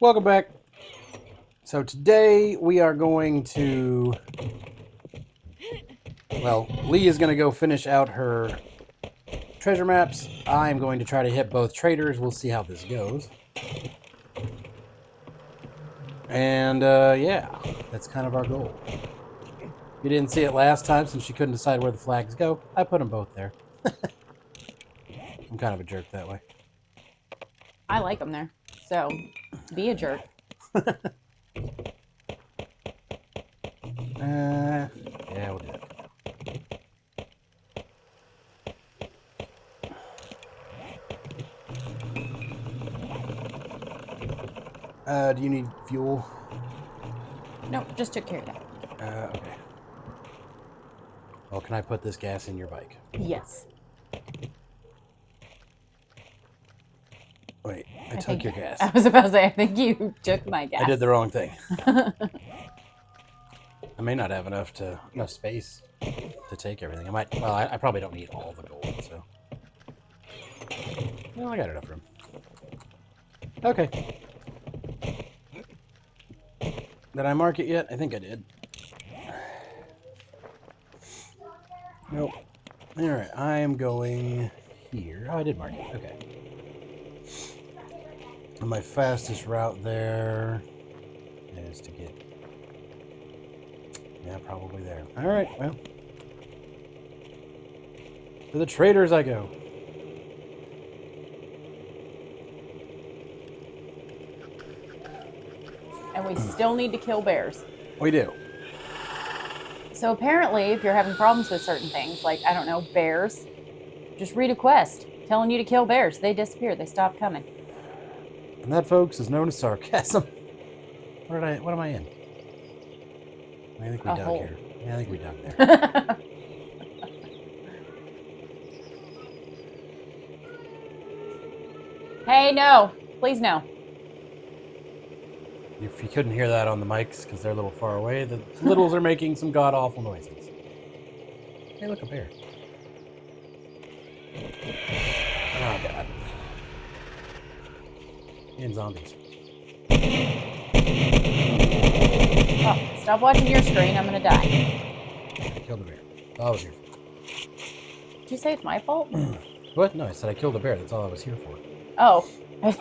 Welcome back. So today we are going to, Lee is going to go finish out her treasure maps. I'm going to try to hit both traders. We'll see how this goes. And yeah, that's kind of our goal. You didn't see it last time since she couldn't decide where the flags go. I put them both there. I'm kind of a jerk that way. I like them there. So, be a jerk. Yeah, we'll do it. Do you need fuel? No, just took care of that. Okay. Well, can I put this gas in your bike? Yes. Wait, I took your gas. I was about to say, I think you took my gas. I did the wrong thing. I may not have enough space to take everything. I might. Well, I probably don't need all the gold, so. Well, I got enough room. Okay. Did I mark it yet? I think I did. Nope. All right, I am going here. Oh, I did mark it. Okay. And my fastest route there is to get. Yeah, probably there. All right. Well, to the traders I go. And we still need to kill bears. We do. So apparently, if you're having problems with certain things, like, I don't know, bears, just read a quest telling you to kill bears. They disappear. They stop coming. And that, folks, is known as sarcasm. What am I in? I think we dug hole. here. Yeah, I think we dug there. Hey, no. Please, no. If you couldn't hear that on the mics because they're a little far away, the littles are making some god-awful noises. Hey, look, a bear. Oh, God. And zombies. Oh, stop watching your screen. I'm going to die. I killed a bear. Oh, I was here for. Did you say it's my fault? What? No, I said I killed a bear. That's all I was here for. Oh. I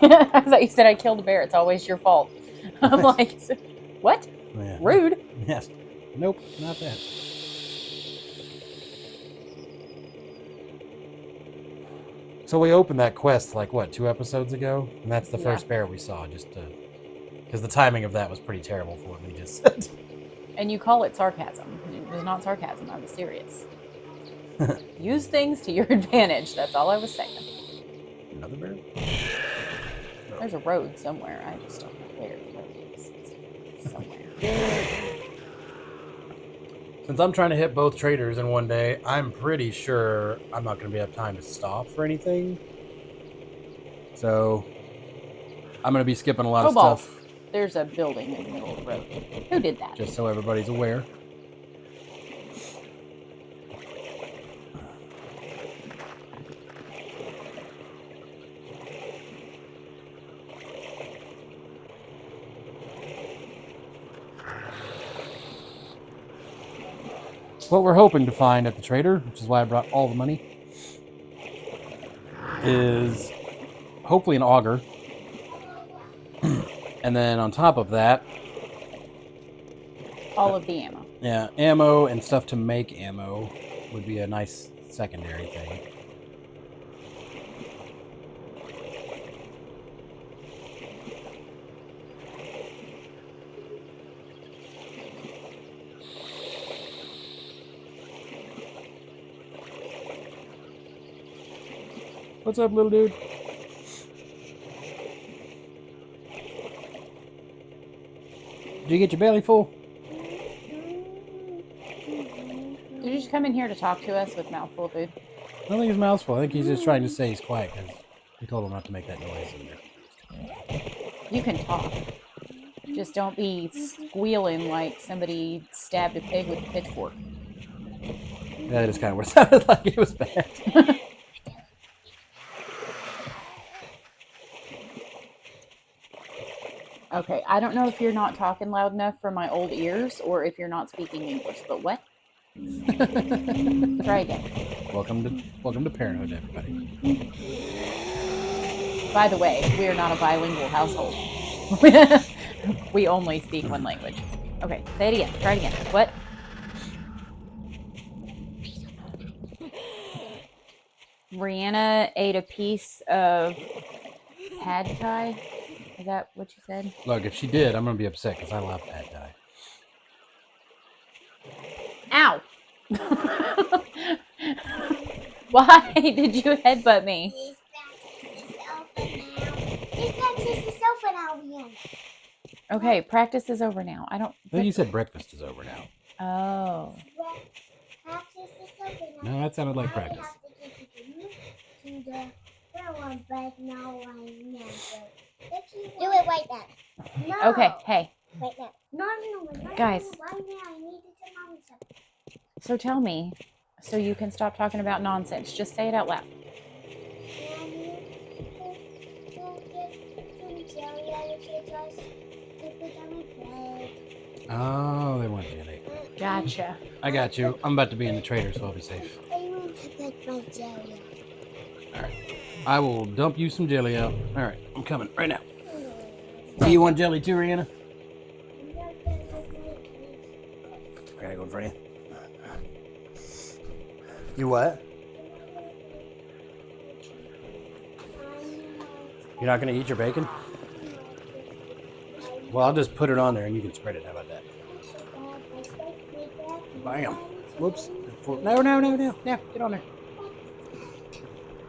thought you said I killed a bear. It's always your fault. I'm like, what? Yeah. Rude. Yes. Nope, not that. So we opened that quest like what, 2 episodes ago, and that's the first bear we saw. Just because the timing of that was pretty terrible for what we just said. And you call it sarcasm. It was not sarcasm. I was serious. Use things to your advantage. That's all I was saying. Another bear? There's a road somewhere. I just don't know where the road is. It's somewhere. Since I'm trying to hit both traders in one day, I'm pretty sure I'm not going to have time to stop for anything. So I'm going to be skipping a lot of stuff. There's a building in the middle of the road. Who did that? Just so everybody's aware. What we're hoping to find at the trader, which is why I brought all the money, is hopefully an auger. And then on top of that, all of the ammo. Yeah, ammo and stuff to make ammo would be a nice secondary thing. What's up, little dude? Did you get your belly full? Did you just come in here to talk to us with mouthful of food? I don't think his mouth's full. I think he's just trying to say he's quiet because we told him not to make that noise. You can talk. Just don't be squealing like somebody stabbed a pig with a pitchfork. Yeah, that is kind of what it sounded like. It was bad. Okay, I don't know if you're not talking loud enough for my old ears or if you're not speaking English, but what? Try again. Welcome to parenthood, everybody. By the way, we are not a bilingual household. We only speak one language. Okay, say it again. Try it again. What? Rihanna ate a piece of pad thai. Is that what you said? Look, if she did, I'm gonna be upset because I love pad thai. Ow! Why did you headbutt me? Okay, practice is over now. I don't. I think you said breakfast is over now. Oh. No, that sounded like practice. Do it right now. No. Okay, hey. Right now. No. Guys. Right now. I need to tell Mommy something. So tell me, so you can stop talking about nonsense. Just say it out loud. Oh, they want jelly. Gotcha. I got you. I'm about to be in the trader, so I'll be safe. I want to put my jelly. All right. I will dump you some jelly out. All right, I'm coming right now. Do you want jelly too, Rihanna? I gotta go in front of you. You what? You're not gonna eat your bacon? Well, I'll just put it on there and you can spread it. How about that? Bam. Whoops. No. Get on there.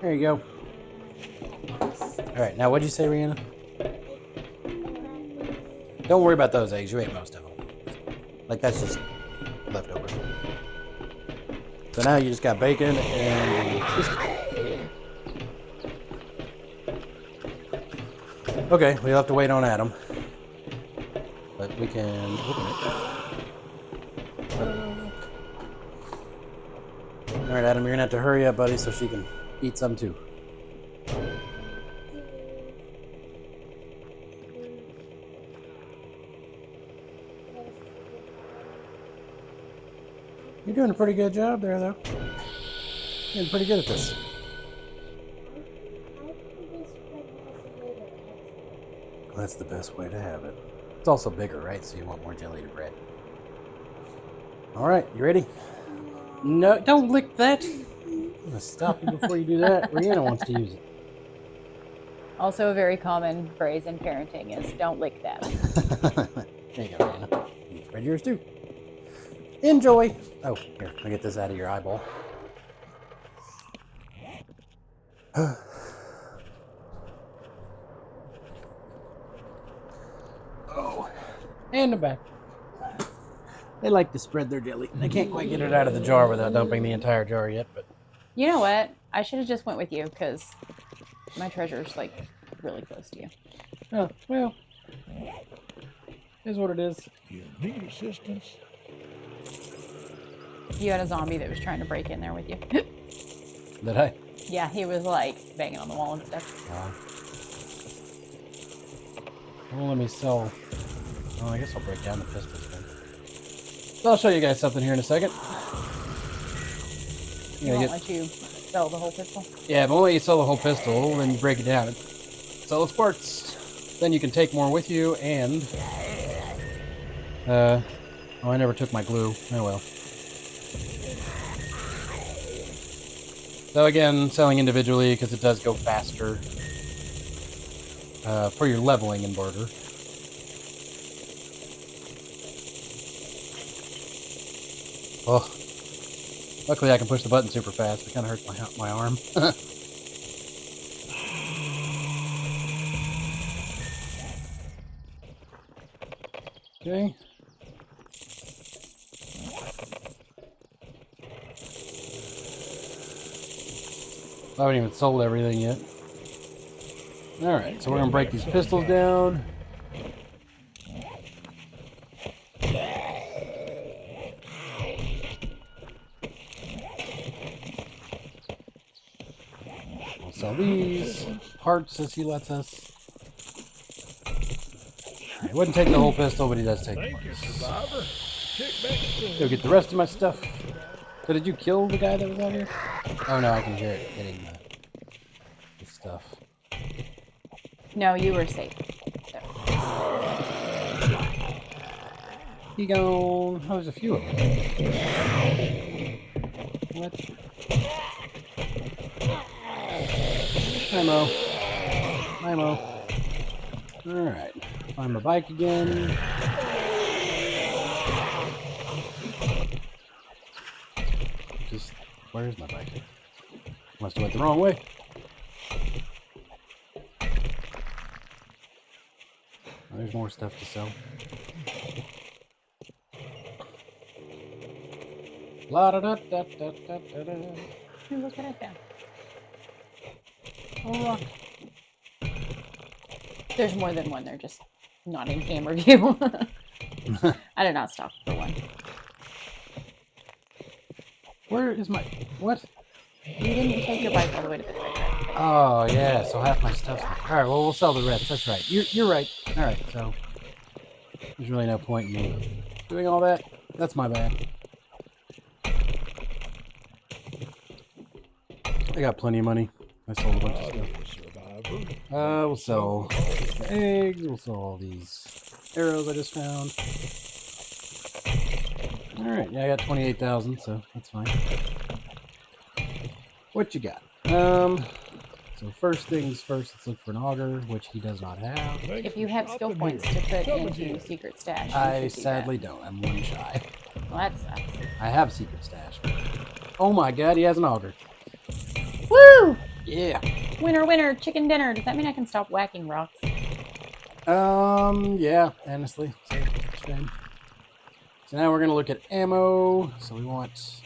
There you go. All right. Now, what'd you say, Rihanna? Don't worry about those eggs. You ate most of them. Like, that's just leftover. So now you just got bacon and... Okay, we'll have to wait on Adam. But we can open it. All right, Adam, you're gonna have to hurry up, buddy, so she can eat some too. You're doing a pretty good job there, though. You're getting pretty good at this. That's the best way to have it. It's also bigger, right? So you want more jelly to bread. All right, you ready? No, don't lick that. I'm gonna stop you before you do that. Rihanna wants to use it. Also, a very common phrase in parenting is "Don't lick that." There you go, Rihanna. You can spread yours too. Enjoy. Oh, here, I'll get this out of your eyeball. Oh, and the back. They like to spread their jelly. They can't quite get it out of the jar without dumping the entire jar yet, but... You know what? I should have just went with you because my treasure's like really close to you. Oh, well. Is what it is. You need assistance? You had a zombie that was trying to break in there with you. Did I? Yeah, he was like banging on the wall and stuff. Well, let me sell... Oh, I guess I'll break down the pistols then. So I'll show you guys something here in a second. He won't let you sell the whole pistol. Yeah, but when you sell the whole pistol, then you break it down and sell its parts. Then you can take more with you and... oh, I never took my glue. Oh well. So again, selling individually because it does go faster for your leveling in barter. Oh, luckily I can push the button super fast. It kind of hurts my arm. Okay. I haven't even sold everything yet. Alright, so we're going to break these pistols down. We'll sell these parts as he lets us. It wouldn't take the whole pistol, but he does take the Thank you, bullets. survivor. Check back soon. Go get the rest of my stuff. So did you kill the guy that was out here? Oh no, I can hear it hitting the stuff. No, you were safe. So. He gone. Oh, there's a few of them. What? Hi, Mo. Hi, Mo. Alright. Find my bike again. Just, where's my bike? Must have went the wrong way. Oh, there's more stuff to sell. La da da da da da da da. Hey, look what I found. Oh, rock. There's more than one. They're just not in camera view. I did not stop for one. Where is my... What? You didn't take your bike all the way to the train. Oh, yeah, so half my stuff's... Alright, well, we'll sell the rest. That's right. You're right. Alright, so... There's really no point in me doing all that. That's my bad. I got plenty of money. I sold a bunch of stuff. Survivor. We'll sell the eggs. We'll sell all these arrows I just found. Alright, yeah, I got 28,000, so that's fine. What you got? So first things first, let's look for an auger, which he does not have. Thanks If you for have skill stopping points here. to put Come into again. secret stash, you I should do sadly don't. I'm one shy. that. Well, that sucks. I have secret stash. Oh my god, he has an auger. Woo! Yeah. Winner, winner, chicken dinner. Does that mean I can stop whacking rocks? Yeah, honestly. So now we're going to look at ammo. So we want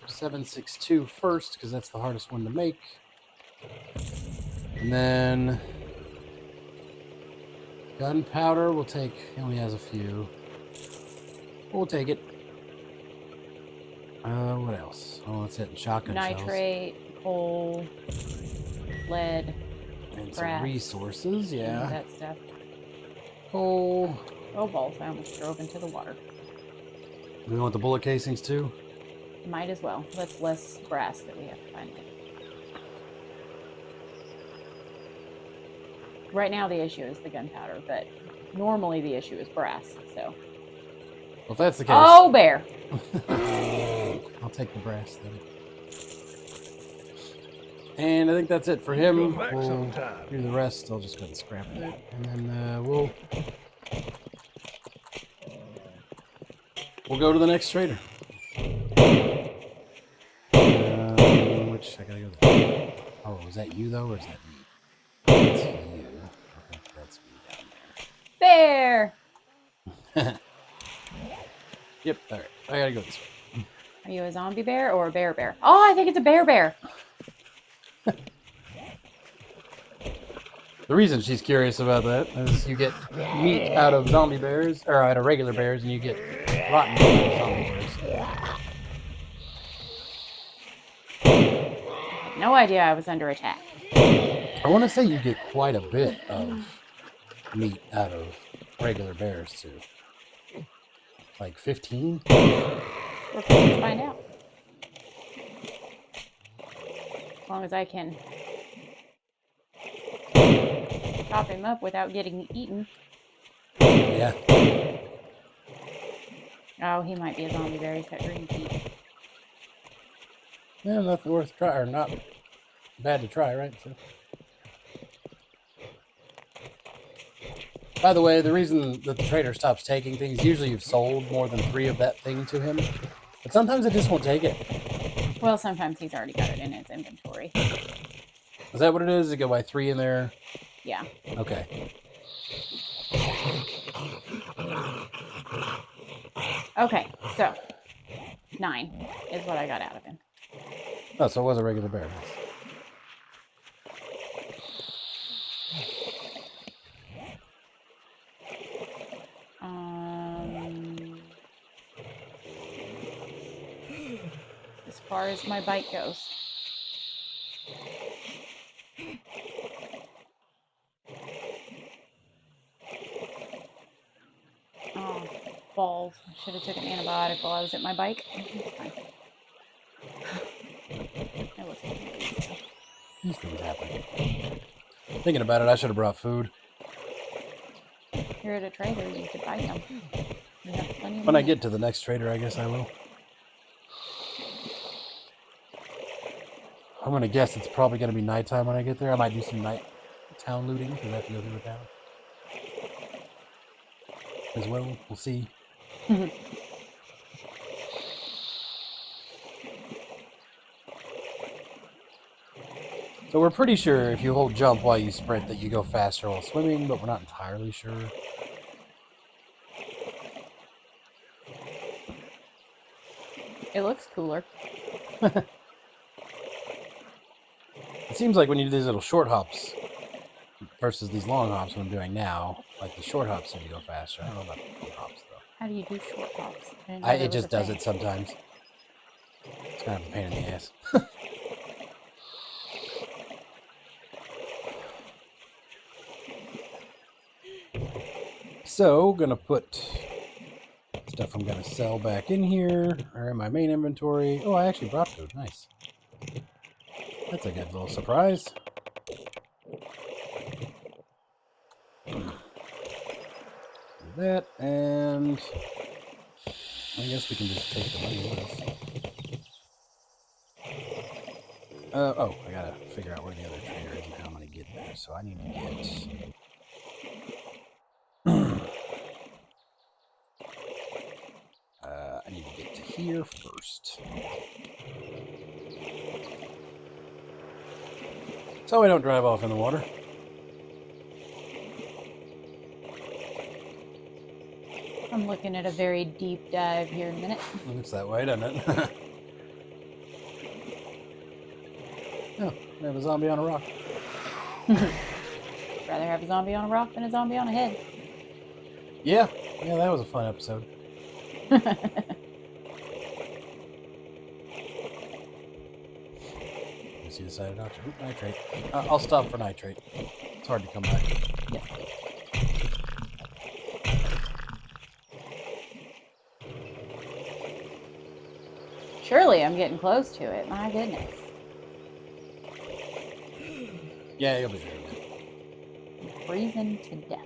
7.62 first, because that's the hardest one to make. And then gunpowder, we'll take, he only has a few. We'll take it. What else? Oh, that's it. Shotgun shells. Nitrate, coal, lead, And some brass. resources, yeah. that stuff. Coal. Oh, balls. I almost drove into the water. Do we want the bullet casings too? Might as well. That's less brass that we have to find. Right now the issue is the gunpowder, but normally the issue is brass, so. Well, if that's the case. Oh, bear! I'll take the brass then. And I think that's it for him. Come back We'll sometime. do the rest. I'll just go and scrap that. And then we'll go to the next trader. Which I gotta go there. Oh, is that you though, or is that me? That's you. I think that's me down Bear! there. Yep, alright. I gotta go this way. Are you a zombie bear or a bear bear? Oh, I think it's a bear bear. The reason she's curious about that is you get meat out of zombie bears, or out of regular bears, and you get rotten meat out of zombie bears. I had no idea I was under attack. I want to say you get quite a bit of meat out of regular bears too. Like 15? Let's find out. As long as I can chop him up without getting eaten. Yeah. Oh, he might be a zombie bear. He's got green teeth. Yeah, nothing worth try, or not bad to try, right? So. By the way, the reason that the trader stops taking things, usually you've sold more than 3 of that thing to him, but sometimes it just won't take it. Well, sometimes he's already got it in his inventory. Is that what it is? You go buy 3 in there? Yeah. Okay. Okay, so 9 is what I got out of him. Oh, so it was a regular bear. As far as my bike goes. balls. I should have took an antibiotic while I was at my bike. It's fine. It was fine. These things happen. Thinking about it, I should have brought food. You're at a trader, you could buy some. We have plenty of When I money. get to the next trader, I guess I will. I'm gonna guess it's probably gonna be nighttime when I get there. I might do some night town looting because I have to go through a town as well. We'll see. So we're pretty sure if you hold jump while you sprint that you go faster while swimming, but we're not entirely sure. It looks cooler. It seems like when you do these little short hops versus these long hops, what I'm doing now, like the short hops seem to go faster. I don't know about the long hops though. How do you do short hops? I didn't know there It was just a does thing. it sometimes. It's kind of a pain in the ass. So, gonna put stuff I'm gonna sell back in here, or in my main inventory. Oh, I actually brought food. Nice. That's a good little surprise. Do that, and I guess we can just take the money with us. Oh, I gotta figure out where the other trader is and how I'm gonna get there. So I need to get. I need to get to here first. So I don't drive off in the water. I'm looking at a very deep dive here in a minute. Looks that way, doesn't it? Oh, we have a zombie on a rock. Rather have a zombie on a rock than a zombie on a head. Yeah, that was a fun episode. You see the side of Doctor? Oop, nitrate. I'll stop for nitrate. It's hard to come back. Yes, please. Surely I'm getting close to it. My goodness. Yeah, you'll be there. I'm freezing to death.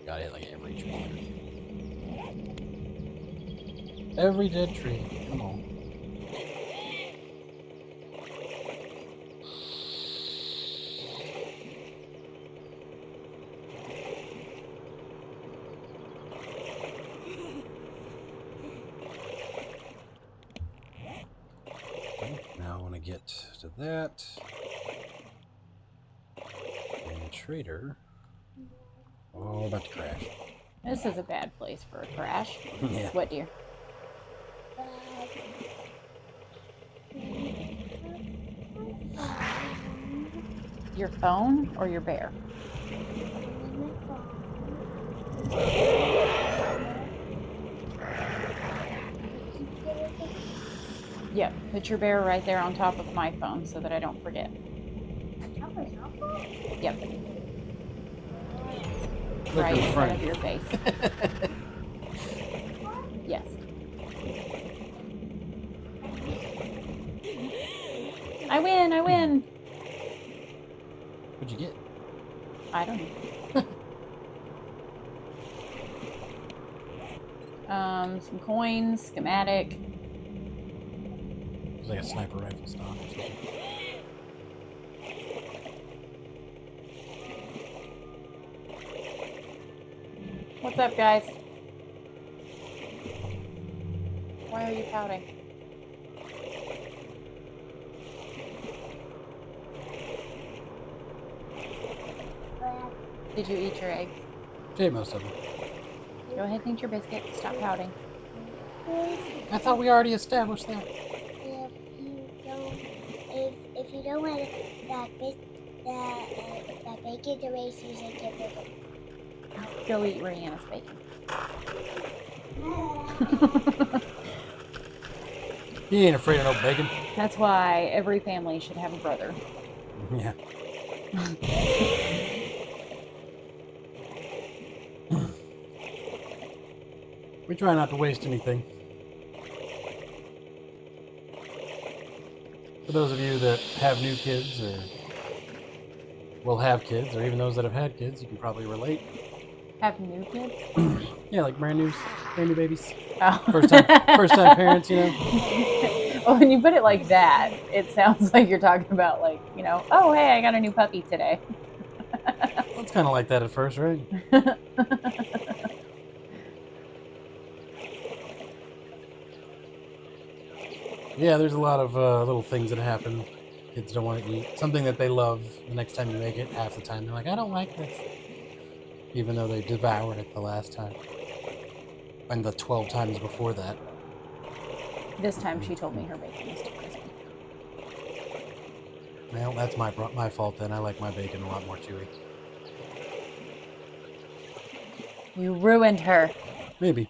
Got hit like every tree. Every dead tree. Come on. Okay, now I want to get to that. And trader. Oh, we're about to crash. This is a bad place for a crash. Yeah. What, dear? Your phone or your bear? Yep, put your bear right there on top of my phone so that I don't forget. Yep, Look right in in front front of your face. Yes. I win, I win. What'd you get? I don't know. Some coins, schematic. It's like a sniper rifle stock or something. What's up, guys? Why are you pouting? Did you eat your eggs? Jay, most of them. Go ahead and eat your biscuit. Stop pouting. I thought we already established that. If you don't, if you don't want that bacon to raise you and get rid of it. Go eat Rihanna's bacon. He ain't afraid of no bacon. That's why every family should have a brother. Yeah. We try not to waste anything. For those of you that have new kids or will have kids, or even those that have had kids, you can probably relate. Have new kids? Yeah, like brand new babies. Oh. First time parents, you know. Well, when you put it like that, it sounds like you're talking about like, you know, oh hey, I got a new puppy today. Well, it's kind of like that at first, right? Yeah, there's a lot of little things that happen. Kids don't want to eat something that they love. The next time you make it, half the time they're like, I don't like this. Even though they devoured it the last time. And the 12 times before that. This time she told me her bacon was too crispy. Well, that's my fault then. I like my bacon a lot more chewy. You ruined her. Maybe.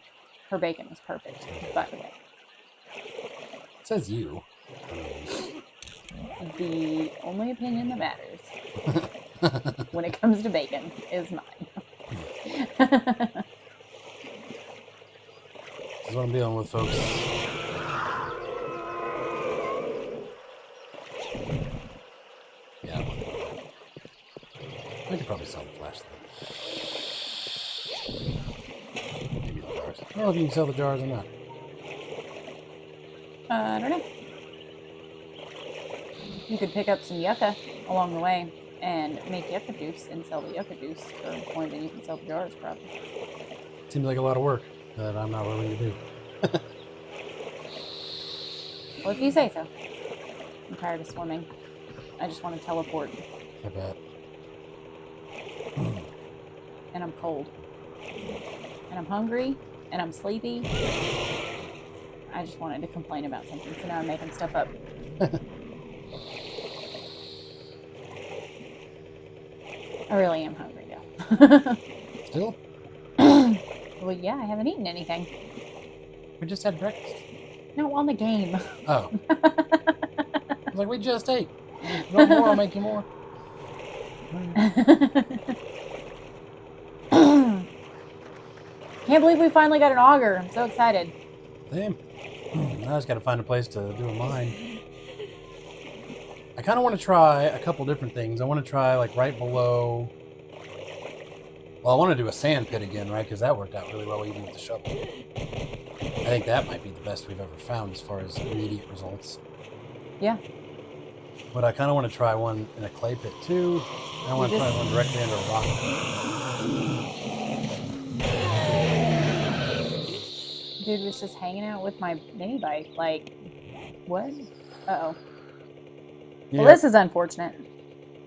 Her bacon was perfect, by the way. Says you. The only opinion that matters when it comes to bacon is mine. This is what I'm dealing with, folks. Yeah. I could probably sell the flashlight. Maybe the jars. I don't know if you can sell the jars or not. I don't know. You could pick up some yucca along the way and make yucca juice and sell the yucca juice for more than you can sell the jars, probably. Seems like a lot of work that I'm not willing to do. Well, if you say so. I'm tired of swimming. I just want to teleport. I bet. And I'm cold. And I'm hungry. And I'm sleepy. I just wanted to complain about something, so now I'm making stuff up. I really am hungry, though. Still? Well, yeah, I haven't eaten anything. We just had breakfast. No, on the game. Oh. I was like, we just ate. You want more? I'll make you more. Can't believe we finally got an auger. I'm so excited. Damn. I just got to find a place to do a mine. I kind of want to try a couple different things. I want to try like right below. Well, I want to do a sand pit again, right? Because that worked out really well even with the shovel. I think that might be the best we've ever found as far as immediate results. Yeah. But I kind of want to try one in a clay pit too. And I want to try one directly under a rock. Dude was just hanging out with my mini bike. Like, what? Uh-oh. Yep. Well, this is unfortunate.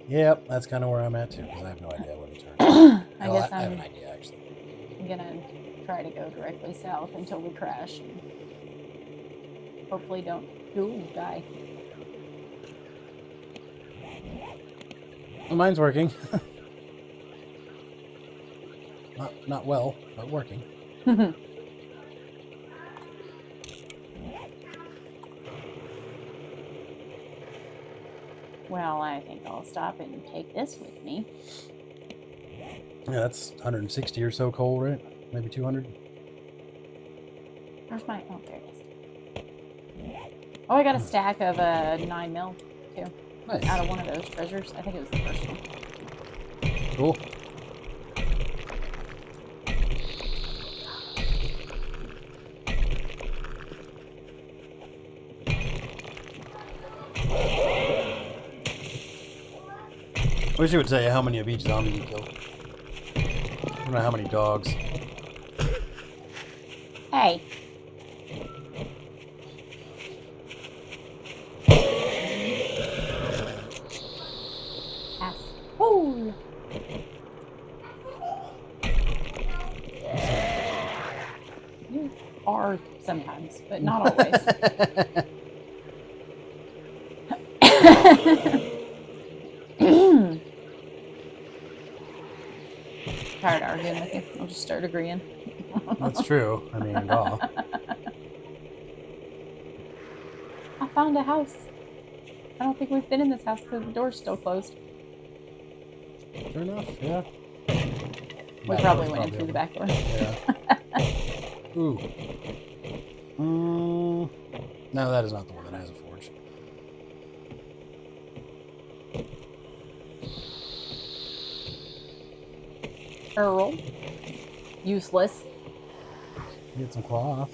Yep, that's kind of where I'm at too, because I have no idea what to turn. I Well, guess I have I'm an idea, actually. gonna try to go directly south until we crash. And hopefully don't die. Well, mine's working. Not well, but working. Well, I think I'll stop and take this with me. Yeah, that's 160 or so coal, right? Maybe 200. Where's my... Oh, there it is. Oh, I got a stack of 9mm, too. Nice. Out of one of those treasures. I think it was the first one. Cool. I wish it would say how many of each zombie you killed. I don't know how many dogs. Hey. Asshole. You are sometimes, but not always. Tired of arguing with you. I'll just start agreeing. That's true. I mean, oh. I found a house. I don't think we've been in this house because the door's still closed. Sure enough, yeah. We Back probably door's went in through the back door. Yeah. Ooh. No, that is not the one that has a forge. Earl. Useless. Get some cloth.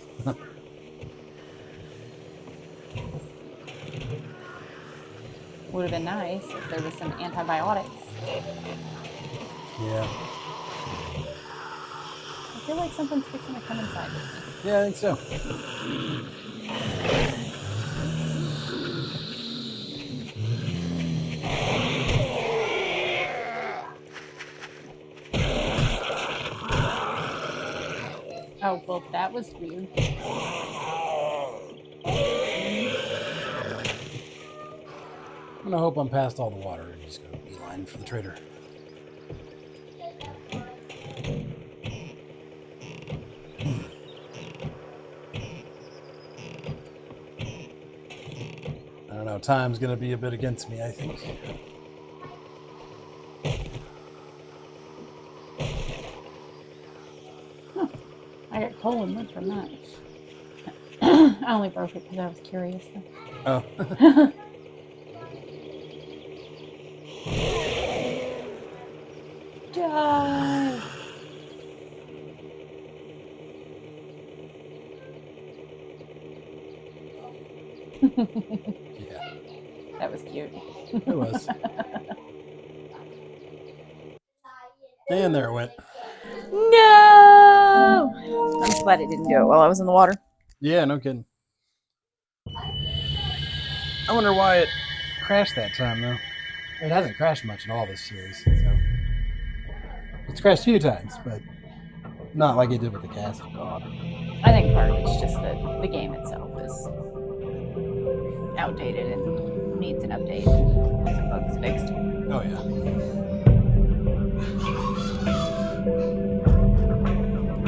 Would have been nice if there was some antibiotics. Yeah. I feel like something's fixing to come inside with me. Yeah, I think so. Oh, well, that was weird. I'm gonna hope I'm past all the water and just go beeline for the trader. I don't know, time's gonna be a bit against me, I think. I got coal and wood from that. I only broke it because I was curious. Oh. Die! Yeah, That was cute. it was. And there it went. No! I'm just glad it didn't do it while I was in the water. Yeah, no kidding. I wonder why it crashed that time, though. It hasn't crashed much at all this series, so it's crashed a few times, but not like it did with the cast of God. I think part of it's just that the game itself is outdated and needs an update. Some bugs fixed. Oh yeah.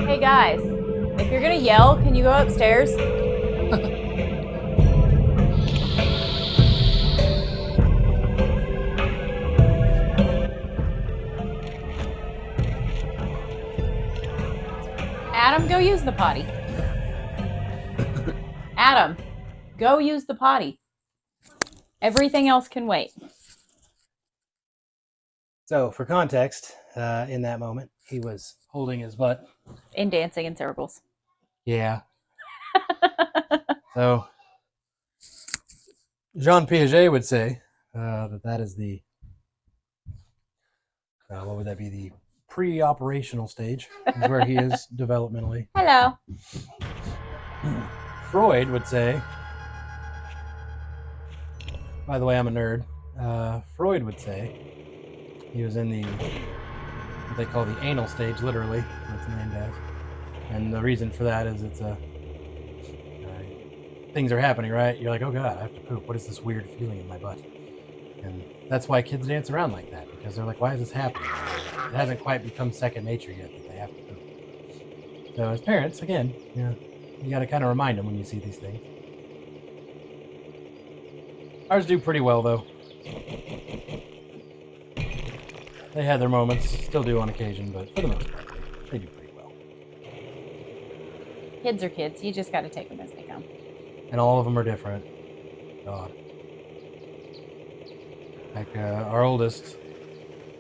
Hey guys, if you're gonna yell, can you go upstairs? Adam, go use the potty. Adam, go use the potty. Everything else can wait. So, for context, in that moment, he was holding his butt. And dancing in circles. Yeah. So, Jean Piaget would say that is the, what would that be? The pre-operational stage, is where he is developmentally. Hello. Freud would say, by the way, I'm a nerd. Freud would say he was in the, what they call the anal stage, literally, that's named as. And the reason for that is it's things are happening, right? You're like, oh God, I have to poop. What is this weird feeling in my butt? And that's why kids dance around like that, because they're like, why is this happening? It hasn't quite become second nature yet that they have to poop. So as parents, again, you got to kind of remind them when you see these things. Ours do pretty well, though. They had their moments, still do on occasion, but for the most part, they do pretty well. Kids are kids. You just got to take them as they come. And all of them are different. God. Like our oldest,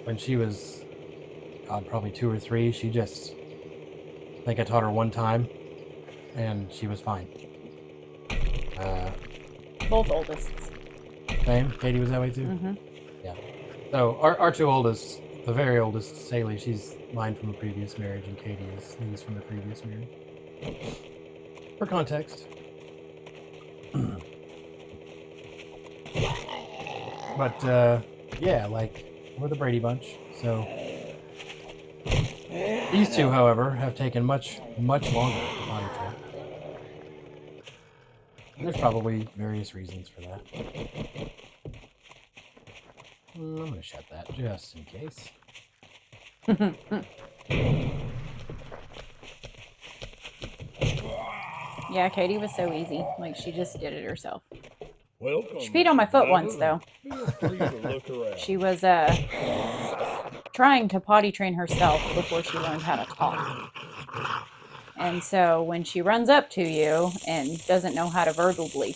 when she was, God, probably 2 or 3, she just, I think I taught her one time, and she was fine. Both oldest. Same? Katie was that way too? Mm-hmm. Yeah. So our 2 oldest, the very oldest, Saley, she's mine from a previous marriage, and Katie is from the previous marriage. For context. But yeah, like we're the Brady Bunch. So these 2, however, have taken much longer to potty train. There's probably various reasons for that. I'm gonna shut that just in case. Yeah, Katie was so easy. Like, she just did it herself. Welcome. She peed on my foot once, survivor. though. Feel free to look around. She was trying to potty train herself before she learned how to talk. And so when she runs up to you and doesn't know how to verbally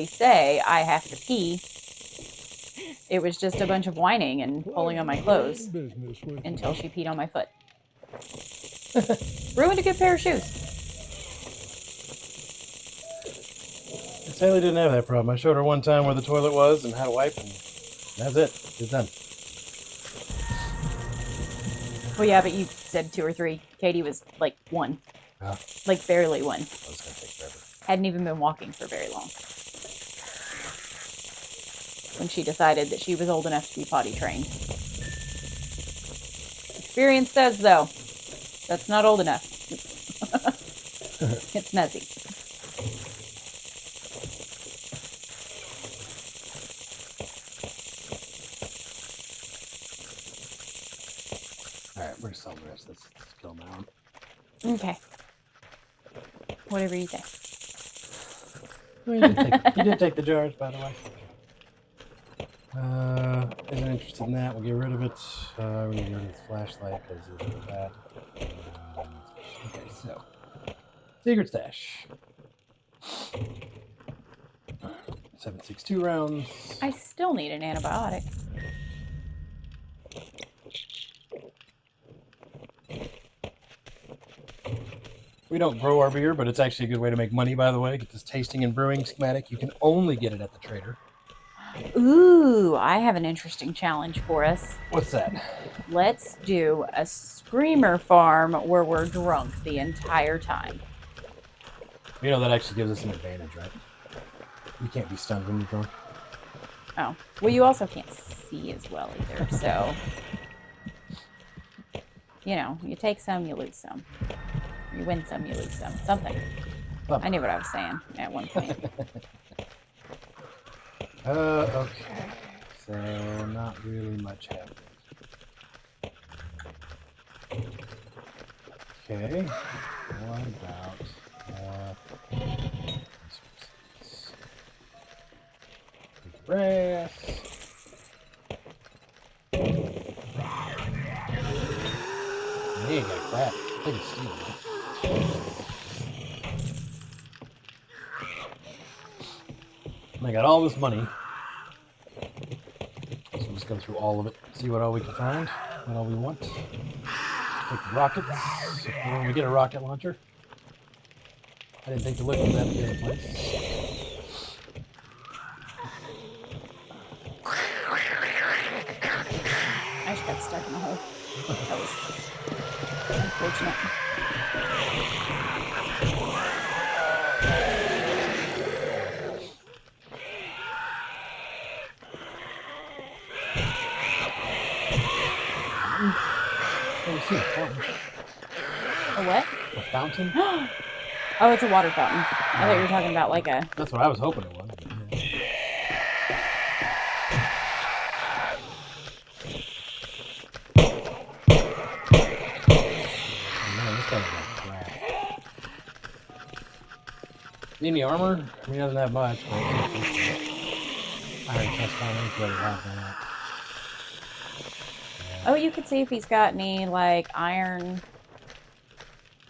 say, I have to pee, it was just a bunch of whining and pulling on my clothes Business with until you. she peed on my foot. Ruined a good pair of shoes. Sally didn't have that problem. I showed her one time where the toilet was and how to wipe, and that's it. It's done. Well, yeah, but you said 2 or 3. Katie was like 1. Oh. Like barely 1. That was gonna take forever. Hadn't even been walking for very long. When she decided that she was old enough to be potty trained. Experience says, though, that's not old enough. It's messy. Alright, we're selling the rest of this. Let's kill my arm. Okay. Whatever you say. Well, you did take the jars, by the way. Isn't interested in that. We'll get rid of it. We're gonna get rid of this flashlight because of that. Okay, so secret stash. 7.62 rounds. I still need an antibiotic. We don't grow our beer, but it's actually a good way to make money, by the way. Get this tasting and brewing schematic. You can only get it at the trader. Ooh, I have an interesting challenge for us. What's that? Let's do a screamer farm where we're drunk the entire time. You know, that actually gives us an advantage, right? You can't be stunned when you're drunk. Oh, well, you also can't see as well either, so... You know, you take some, you lose some. You win some, you lose some. Something. I knew what I was saying at one point. Okay. So, not really much happening. Okay. What about grass? You ain't got crap. Take a steal. And I got all this money. So we'll just go through all of it, see what all we can find, what all we want. Take the rockets. When we get a rocket launcher. I didn't think to look for that in the place. I just got stuck in a hole. That was unfortunate. Oh, we see a fountain. A what? A fountain? Oh, it's a water fountain. I thought you were talking about like a... That's what I was hoping it was. But yeah. Oh, man, this guy's like crap. Need any armor? I mean, he doesn't have much, but iron chest on him, better have that. Oh, you could see if he's got any like iron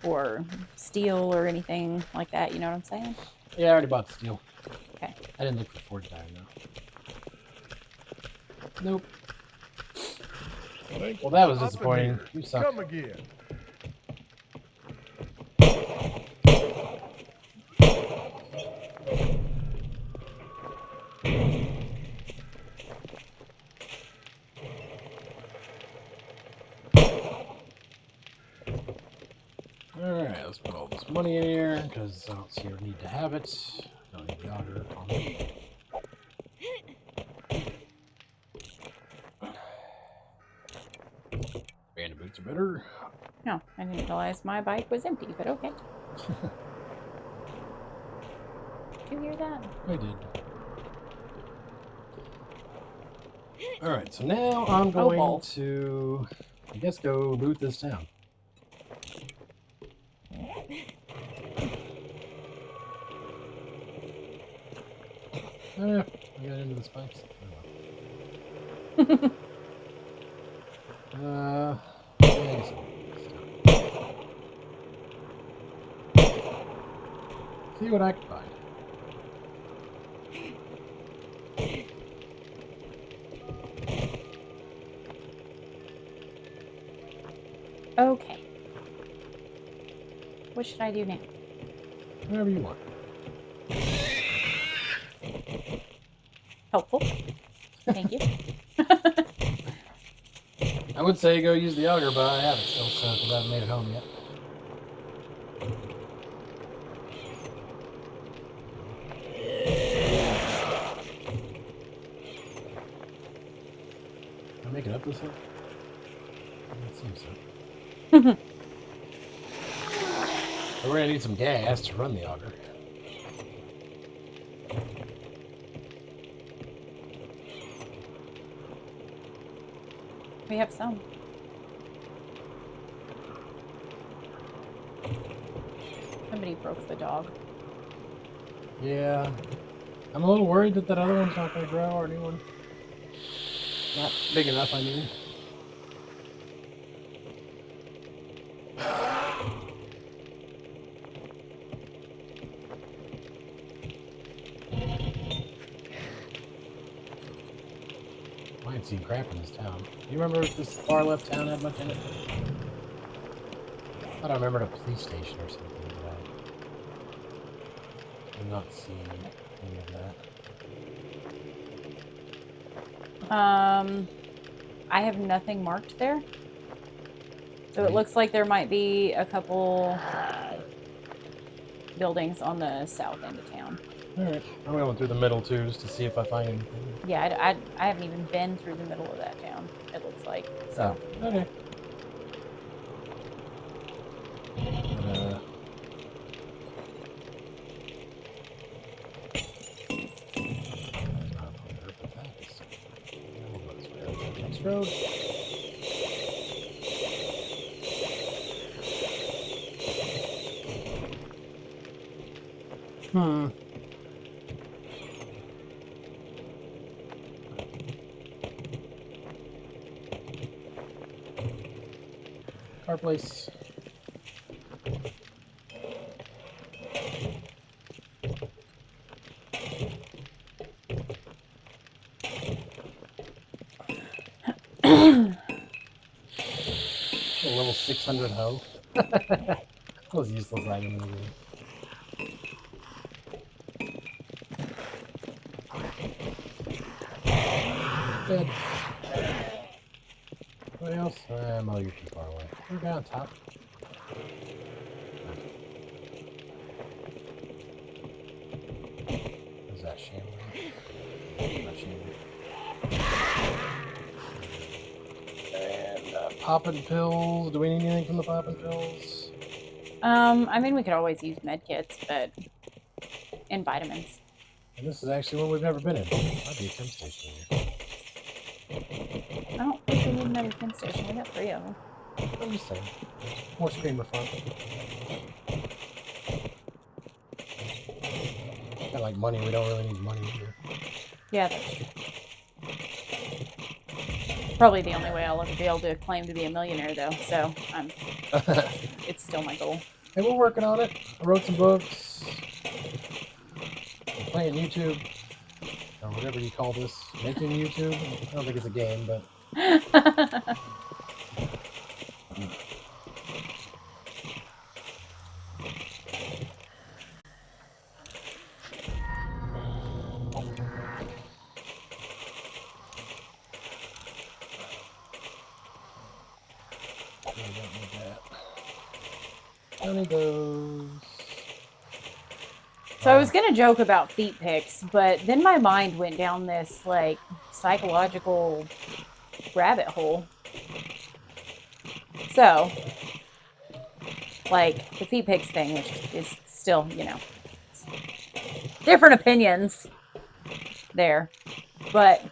or steel or anything like that. You know what I'm saying? Yeah, I already bought the steel. Okay. I didn't look for forged iron though. Nope. Thanks Well, that was for disappointing. hopping You here. suck. Come again. Alright, let's put all this money in here, because I don't see our need to have it. Don't need the auger on me. Bandit boots are better. No, I didn't realize my bike was empty, but okay. Did you hear that? I did. All right, so now I'm going balls. to, I guess, go loot this town. I got into the spikes. Oh, well. Yeah, I guess I'll see what I can find. Okay. What should I do now? Whatever you want. Helpful. Thank you. I would say go use the auger, but I haven't still, so because I haven't made it home yet. Am I making up this hill? It seems so. We're gonna need some gas to run the auger. We have some. Somebody broke the dog. Yeah. I'm a little worried that other one's not gonna grow, our new one. Not big enough, I mean. I ain't seen crap in this town. You remember if this far left town had much in it? I thought I remembered a police station or something, but I'm not seeing any of that. I have nothing marked there. So it Right. looks like there might be a couple buildings on the south end of town. Alright, I'm going through the middle too, just to see if I find anything. Yeah, I haven't even been through the middle of that town, it looks like. So, Oh, okay. Next road. Car place. A level 600 hoe. Those useless items. Dead. What else? Mo, you're too far away. We're down on top. What's that, shambling? Not shambling. And poppin' pills. Do we need anything from the poppin' pills? I mean, we could always use med kits, but and vitamins. And this is actually one we've never been in. Might be a chem station here. I don't think we need another chem station. We got 3 of them. I'm just saying. More screamer fun. Got like money. We don't really need money either. Yeah, that's true. Probably the only way I'll ever be able to claim to be a millionaire, though. So it's still my goal. Hey, we're working on it. I wrote some books. I'm playing YouTube. Or whatever you call this. Making YouTube. I don't think it's a game, but... I need those. So I was gonna joke about feet pics, but then my mind went down this like psychological rabbit hole. So, like the feet pics thing, which is still, you know, different opinions there, but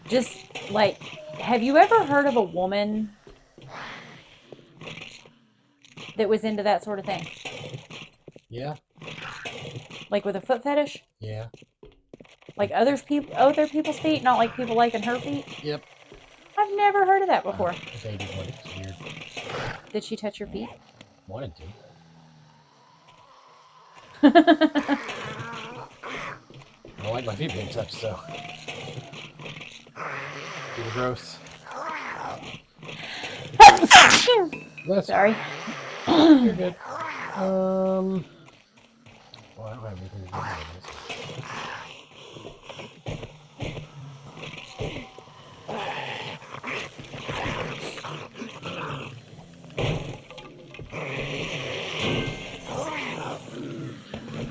just like, have you ever heard of a woman that was into that sort of thing? Yeah, Like with a foot fetish? yeah, Like other people's feet, not like people liking her feet? yep. I've never heard of that before. Dated one. It's weird. Did she touch your feet? Wanted to. I don't like my feet being touched, so. Pretty gross. Bless you. Sorry. You're good. Well, I don't have anything to do with this.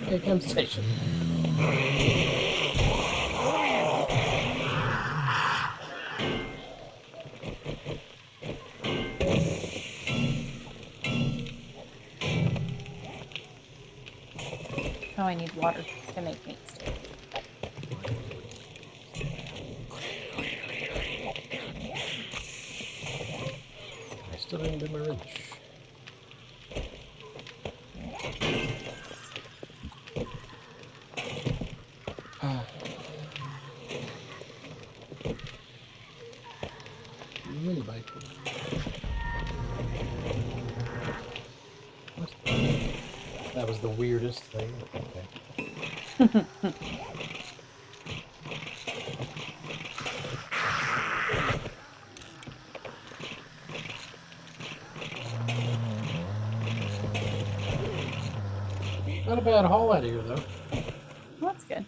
Here comes Station. Oh, I need water to make meat stew. I still didn't do my wrench. Mini bike. That was the weirdest thing. Okay. Not a bad haul out of here, though. Well, that's good.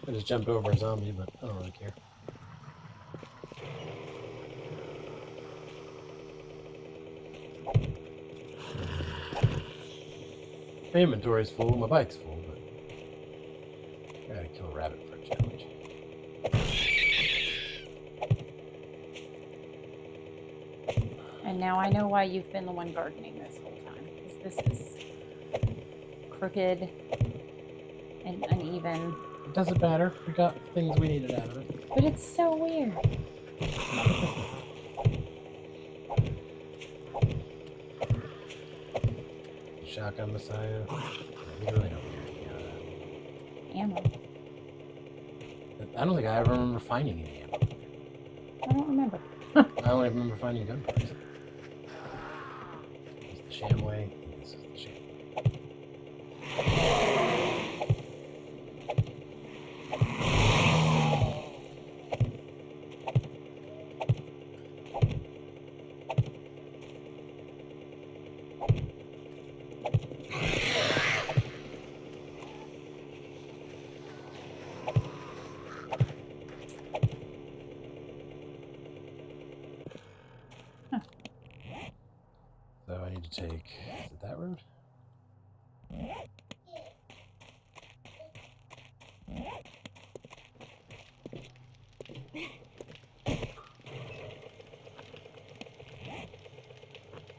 I just jumped over a zombie, but I don't really care. My inventory's full, my bike's full, but I gotta kill a rabbit for a challenge. And now I know why you've been the one gardening this whole time. Because this is crooked and uneven. It doesn't matter. We got things we needed out of it. But it's so weird. Shotgun Messiah. We really don't need anything out of that. Ammo. I don't think I ever remember finding any ammo. I don't remember. I only remember finding gun parts. This is the Shamway. This is the Shamway. So I need to take, is it that road?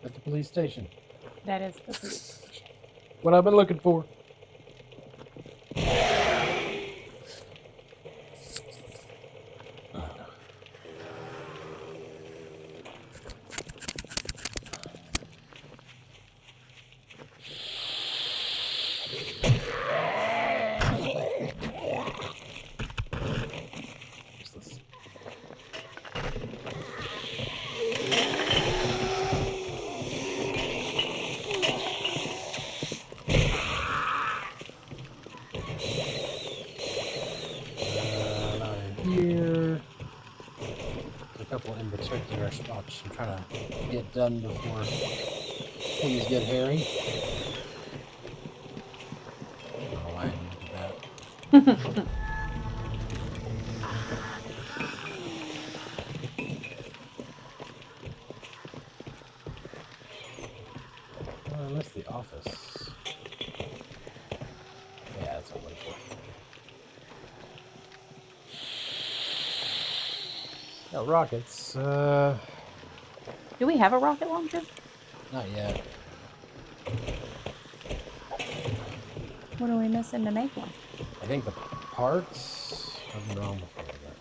At the police station. That is the police station. What I've been looking for. Useless. Not in here. There's a couple in particular spots I'm trying to get done before things get hairy. I don't know why I needed that. Oh, I missed the office. Yeah, that's what I'm looking for. Yeah, rockets. Do we have a rocket launcher? Not yet. What are we missing to make one? I think the parts. Nothing wrong before that.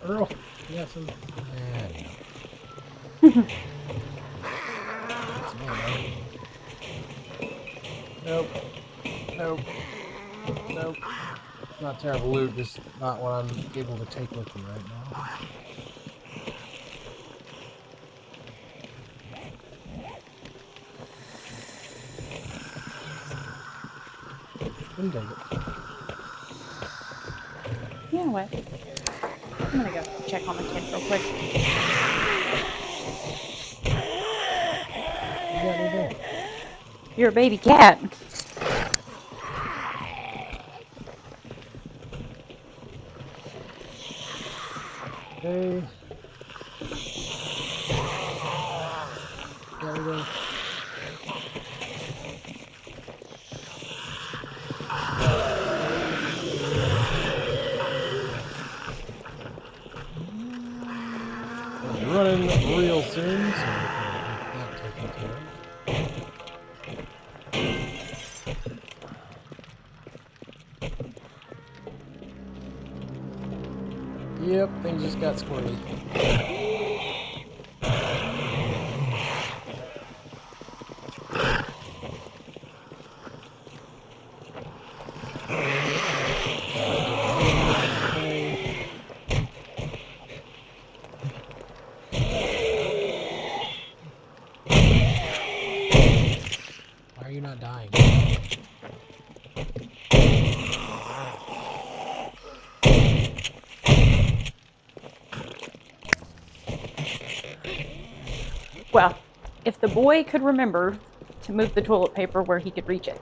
Earl, you have some. Nope. Nope. Nope. Not terrible loot, just not what I'm able to take with me right now. Didn't take it. You know what? I'm gonna go check on the kid real quick. You got anything? You're a baby cat. Okay. There we go. We're running real soon, so we'll get that taken care of. Yep, things just got squirrely. Why are you not dying? Well, if the boy could remember to move the toilet paper where he could reach it,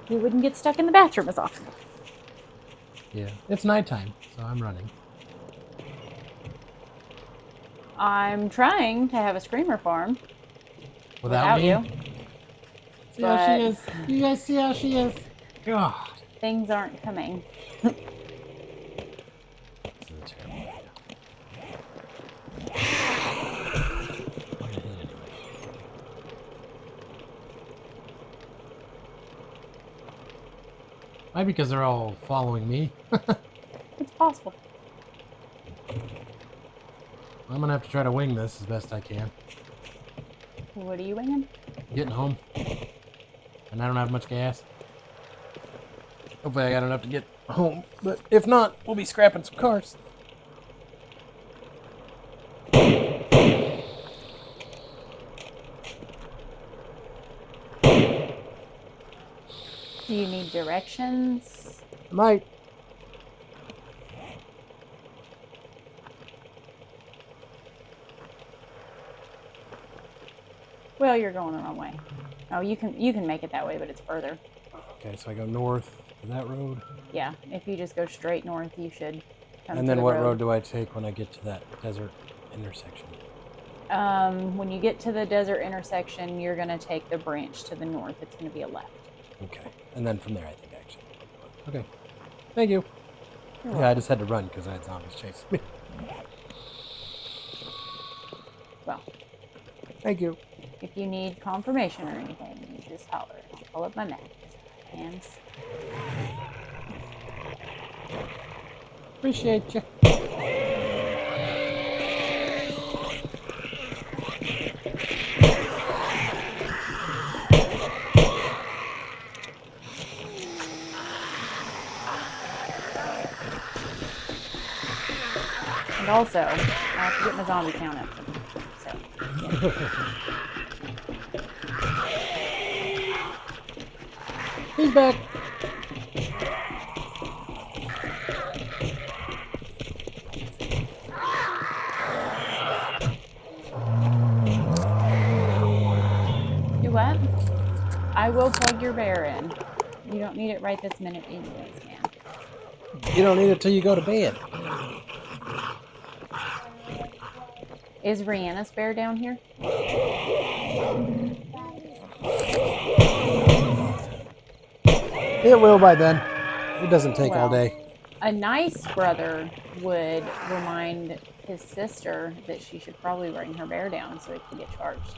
he wouldn't get stuck in the bathroom as often. Yeah, it's nighttime, so I'm running. I'm trying to have a screamer farm without me? you. See how she But- is. You guys see how she is? God. Things aren't coming. This is a terrible idea. Why? Because they're all following me. It's possible. I'm gonna have to try to wing this as best I can. What are you winging? Getting home. And I don't have much gas. Hopefully I got enough to get home. But if not, we'll be scrapping some cars. Do you need directions? Might. Well, you're going the wrong way. Oh, you can make it that way, but it's further. Okay, so I go north to that road. Yeah, if you just go straight north, you should come And to then the what road do I take when I get to that desert intersection? When you get to the desert intersection, you're gonna take the branch to the north. It's gonna be a left. Okay. And then from there, I think, actually. Okay. Thank you. You're Yeah, I just had to run because I had zombies chasing me. Well, Thank you. if you need confirmation or anything, you just holler. I'll pull up my map. Hands. Appreciate you. And also, I have to get my zombie count up. So, He's back. do what? I will plug your bear in. You don't need it right this minute anyways, man. You don't need it till you go to bed. Is Rihanna's bear down here? It will by then. It doesn't take all Well. day. A nice brother would remind his sister that she should probably bring her bear down so it can get charged.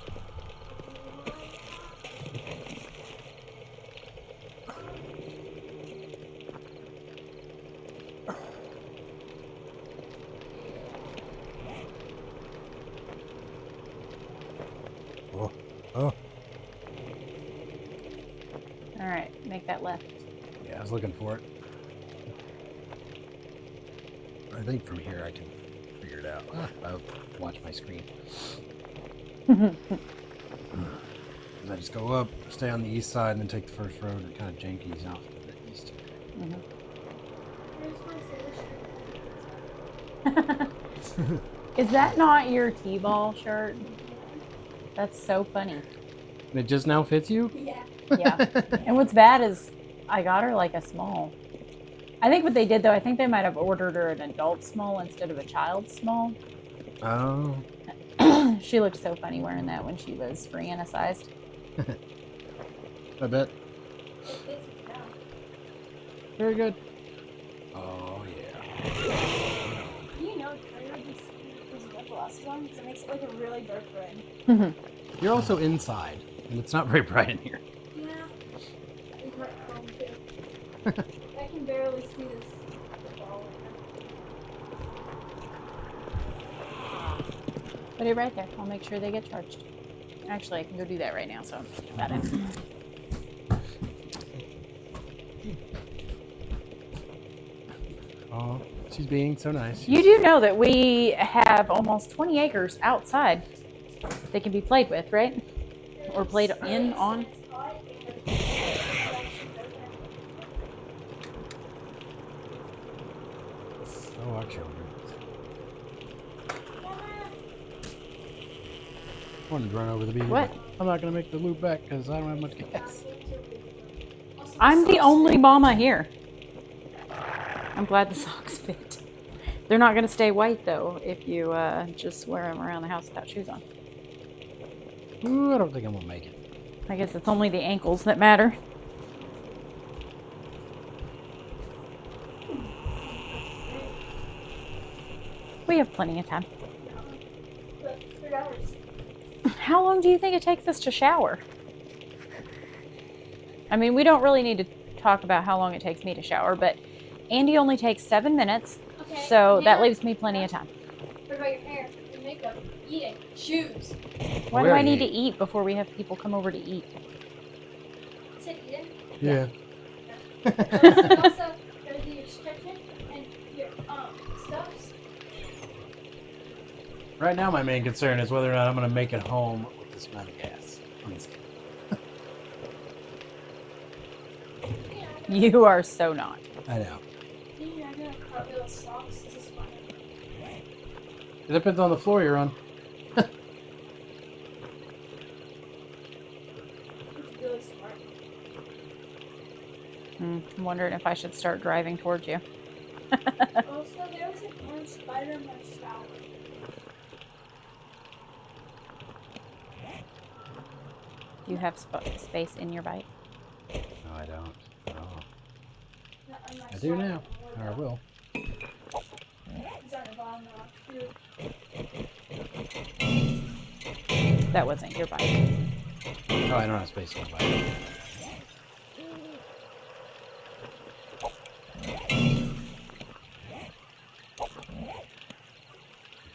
Oh, oh. All right, make that left. Yeah, I was looking for it. I think from here I can figure it out. I'll watch my screen. I just go up, stay on the east side, and then take the first road, and kind of jankies off to the east. Is that not your T-ball shirt? That's so funny. And it just now fits you? Yeah. Yeah. And what's bad is I got her like a small. I think what they did though, I think they might have ordered her an adult small instead of a child small. Oh. She looked so funny wearing that when she was Rihanna sized. I bet. Very good. Oh, yeah. You know, Tyler just puts red glasses on because it makes it like a really dark red. You're also inside, and it's not very bright in here. Yeah. It's right home too. I can barely see this ball. Put it right there. I'll make sure they get charged. Actually, I can go do that right now, so I'm thinking about it. Oh, she's being so nice. You do know that we have almost 20 acres outside that can be played with, right? Or played in, on? Oh, our children. I wanted to run over the beaver. What? I'm not going to make the loop back because I don't have much gas. I'm the only mama here. I'm glad the socks fit. They're not going to stay white, though, if you just wear them around the house without shoes on. Ooh, I don't think I'm going to make it. I guess it's only the ankles that matter. We have plenty of time. How long do you think it takes us to shower? I mean, we don't really need to talk about how long it takes me to shower, but Andy only takes 7 minutes, Okay, so that now- leaves me plenty of time. What about your hair, your makeup, eating, shoes? Why Where do I are need you? to eat before we have people come over to eat? You said eating? Yeah. Also, gotta do your stretching and your stuffs. Right now, my main concern is whether or not I'm going to make it home with this amount of gas. I'm just kidding. You are so not. I know. Yeah, I got a cartwheel of socks. This is fun. It depends on the floor you're on. It's really smart. I'm wondering if I should start driving towards you. Also, there was an orange spider in my shower. Do you have space in your bike? No, I don't. Oh, Not on my I do shower. now. Or I will. It's on the bottom now, too. That wasn't your bike. Oh, I don't have space in my bike.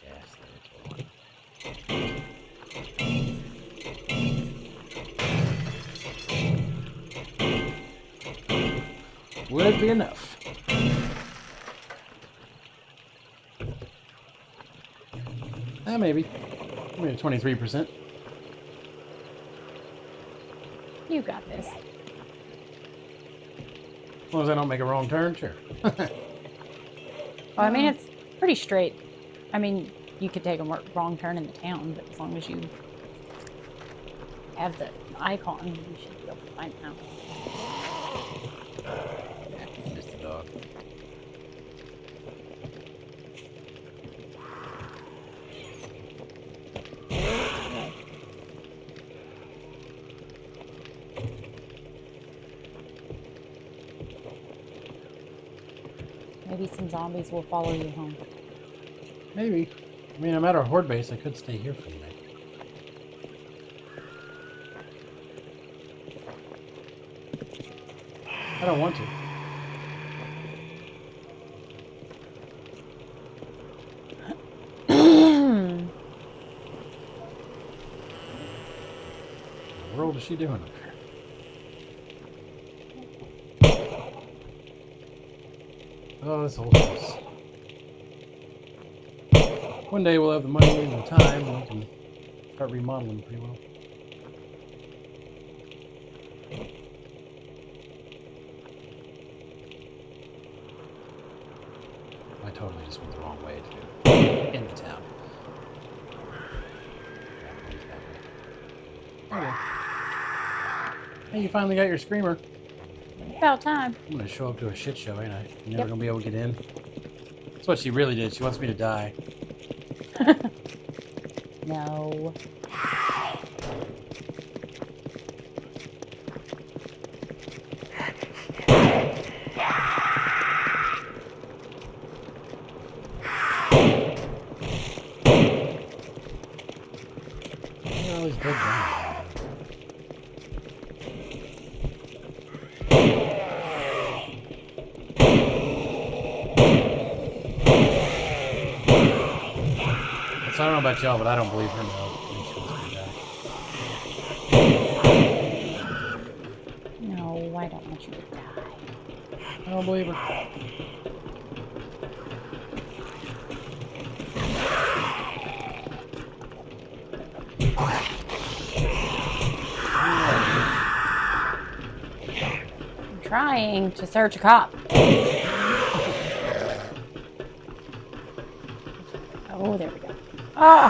Gas, there we go. Would it be enough? Maybe. Maybe 23%. You got this. As long as I don't make a wrong turn, sure. Well, I mean, it's pretty straight. I mean, you could take a wrong turn in the town, but as long as you have the icon, you should be able to find it now. Missed the dog. Maybe some zombies will follow you home. Maybe. I mean, I'm at our horde base. I could stay here for the night. I don't want to. What the world is she doing up there? Oh, this whole house. One day we'll have the money and the time, and we can start remodeling pretty well. I totally just went the wrong way to in the town. Okay. Hey, you finally got your screamer. About time. I'm gonna show up to a shit show, ain't I? You're never gonna be able to get in. That's what she really did. She wants me to die. No. Look at all these dead zombies. So I don't know about y'all, but I don't believe her now. I think she wants me to die. No, I don't want you to die. I don't believe her. I'm trying to search a cop. Oh, there we go. Oh!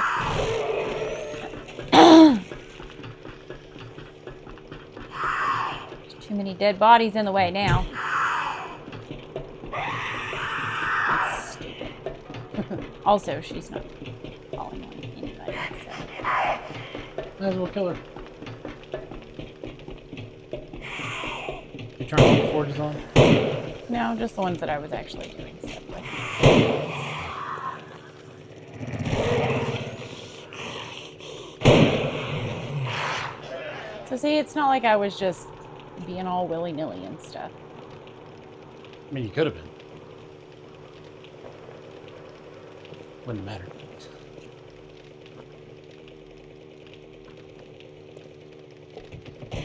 There's too many dead bodies in the way now. That's stupid. Also, she's not falling on anybody, so. Might as well kill her. You turn all the forges on? No, just the ones that I was actually doing stuff with. So see, it's not like I was just being all willy-nilly and stuff. I mean, you could have been. Wouldn't matter.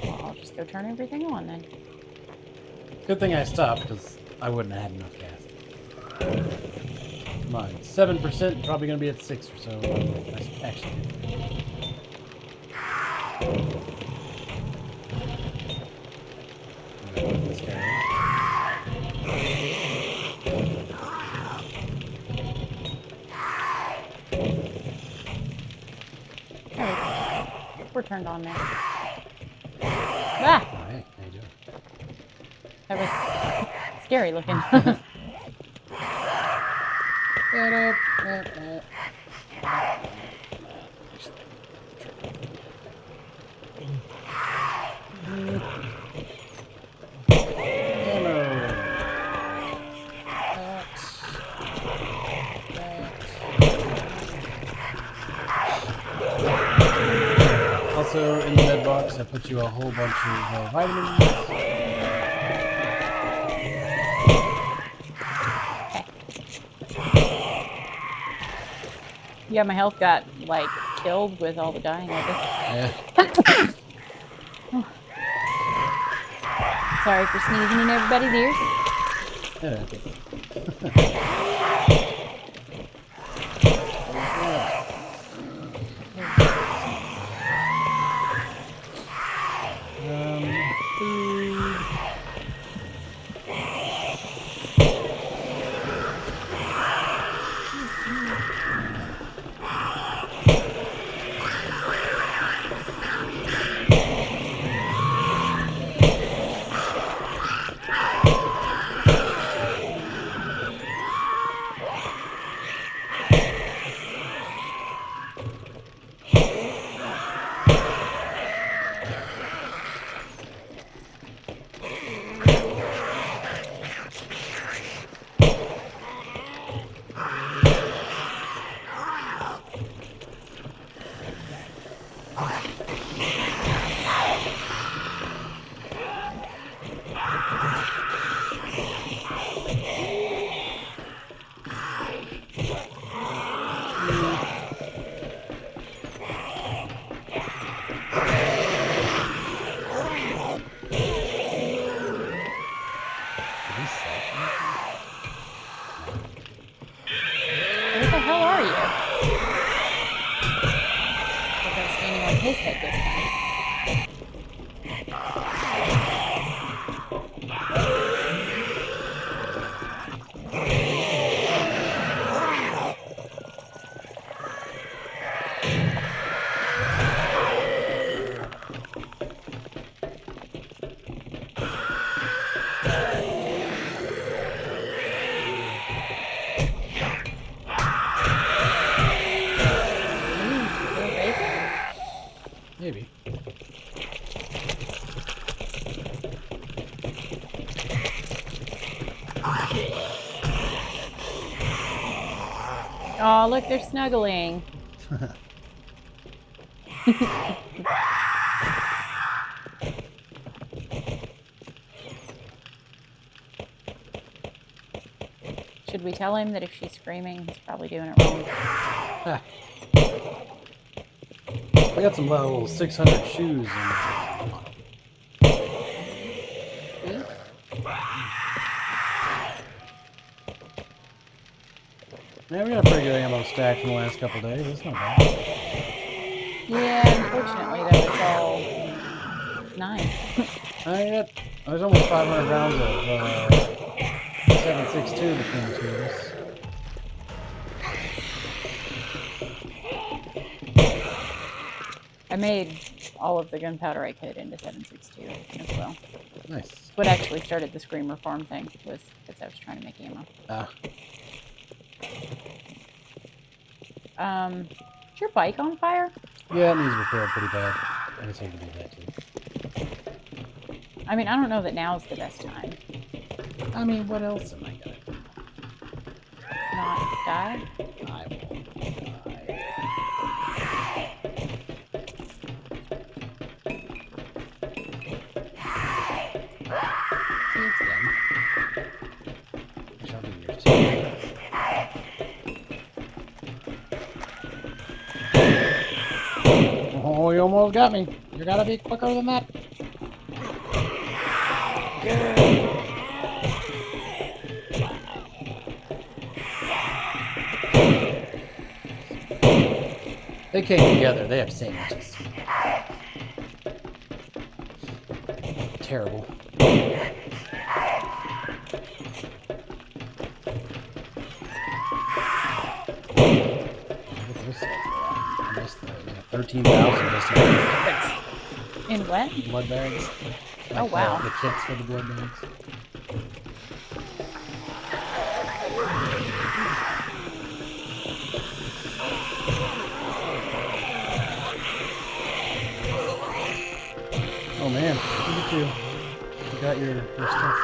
Well, I'll just go turn everything on then. Good thing I stopped, because I wouldn't have had enough gas. Come on, 7%, probably going to be at 6 or so. That's actually good. This guy. There we go. We're turned on now. Ah! Oh, hey, how you doing? That was scary looking. Also, in the med box, I put you a whole bunch of vitamins. Yeah, my health got, like, killed with all the dying of it. Yeah. Sorry for sneezing in everybody's ears. Yeah. Food. Did he say anything? Where the hell are you? Look, I was standing on his head this time. Maybe. Oh, look, they're snuggling. Should we tell him that if she's screaming, he's probably doing it wrong? Ah. I got some level 600 shoes. Yeah, we got a pretty good ammo stack from the last couple days. That's not bad. Yeah, unfortunately, though, it's all 9. There's almost 500 rounds of 7.62 between the two of us. I made all of the gunpowder I could into 7.62 as well. Nice. That's what actually started the Screamer farm thing, was because I was trying to make ammo. Is your bike on fire? Yeah, it needs repaired pretty bad. I guess I can do that too. I mean, I don't know that now's the best time. I mean, what else am I gonna do? Not die? I won't die. It's done. Shall be yours too. Oh, you almost got me. You gotta be quicker than that. They came together. They have sandwiches. Terrible. I missed the 13,000 just In what? in blood bags. Oh, wow. The kits for the blood bags. Oh man, look at you. You got your stuff.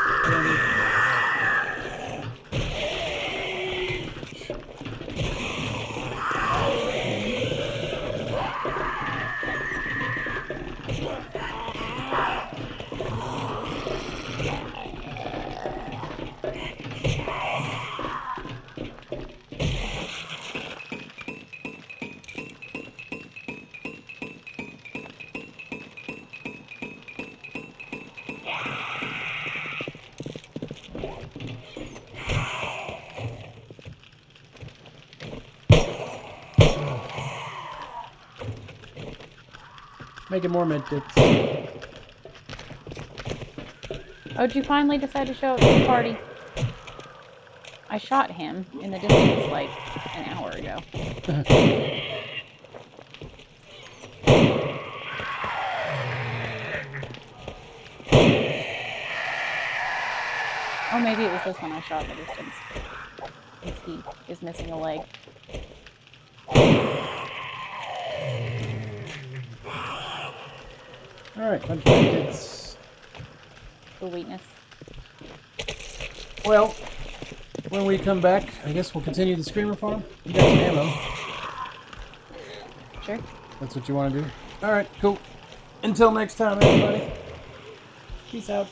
Making more med kits. Oh, did you finally decide to show up to the party? I shot him in the distance like an hour ago. Oh, maybe it was this one I shot in the distance. Because he is missing a leg. Alright, bunch of med kits. The weakness. Well, when we come back, I guess we'll continue the Screamer farm. You got some ammo. Sure. That's what you want to do? Alright, cool. Until next time, everybody. Peace out.